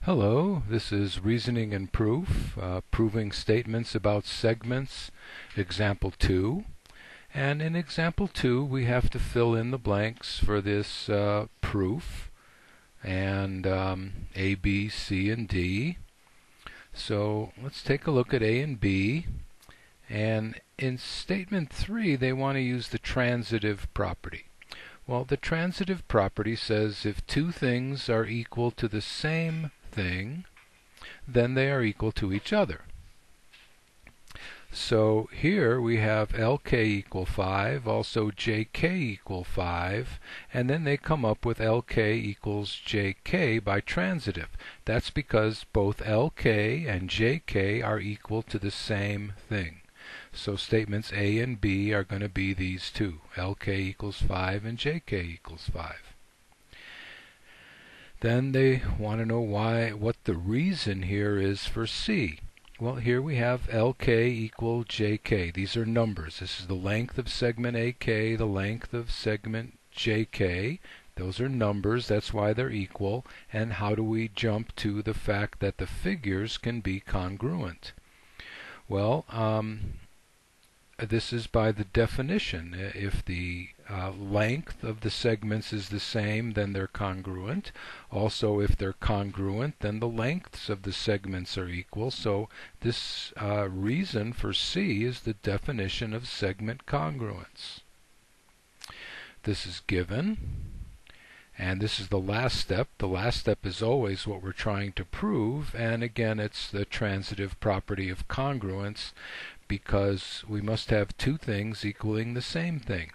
Hello, this is Reasoning and Proof, proving statements about segments, example 2. And in example 2 we have to fill in the blanks for this proof, and A, B, C, and D. So let's take a look at A and B. And in statement 3 they want to use the transitive property. Well, the transitive property says if two things are equal to the same thing, then they are equal to each other. So here we have LK equal 5, also JK equal 5, and then they come up with LK equals JK by transitive. That's because both LK and JK are equal to the same thing. So statements A and B are going to be these two, LK equals 5 and JK equals 5. Then they want to know what the reason here is for C. Well, here we have LK equal JK. These are numbers. This is the length of segment AK, the length of segment JK. Those are numbers, that's why they're equal. And how do we jump to the fact that the figures can be congruent? Well, this is by the definition. If the length of the segments is the same, then they're congruent. Also, if they're congruent, then the lengths of the segments are equal. So this reason for C is the definition of segment congruence. This is given. And this is the last step. The last step is always what we're trying to prove. And again, it's the transitive property of congruence, because we must have two things equaling the same thing.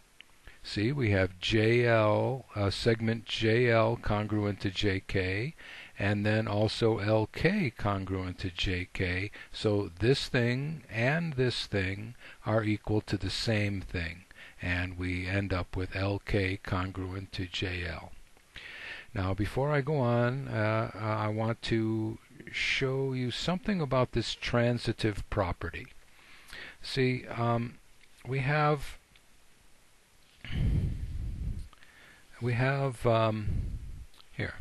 See, we have JL, segment JL congruent to JK, and then also LK congruent to JK. So this thing and this thing are equal to the same thing, and we end up with LK congruent to JL. Now, before I go on, I want to show you something about this transitive property. See, we have here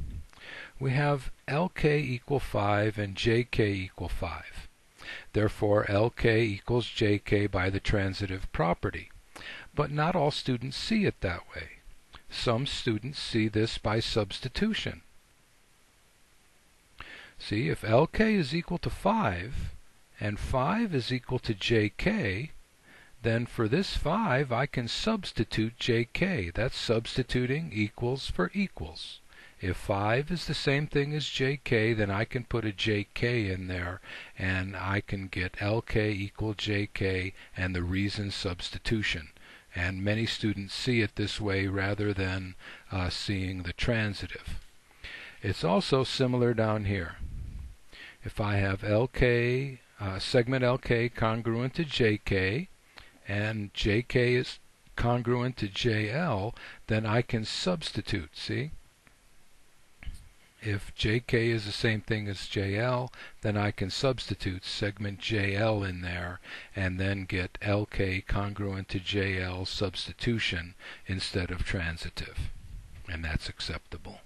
we have LK equal 5 and JK equal 5. Therefore, LK equals JK by the transitive property. But not all students see it that way. Some students see this by substitution. See, if LK is equal to 5 and 5 is equal to JK, then for this 5 I can substitute JK. That's substituting equals for equals. If 5 is the same thing as JK, then I can put a JK in there, and I can get LK equal JK and the reason substitution. And many students see it this way rather than seeing the transitive. It's also similar down here. If I have LK, segment LK congruent to JK, and JK is congruent to JL, then I can substitute, see? If JK is the same thing as JL, then I can substitute segment JL in there and then get LK congruent to JL substitution instead of transitive. And that's acceptable.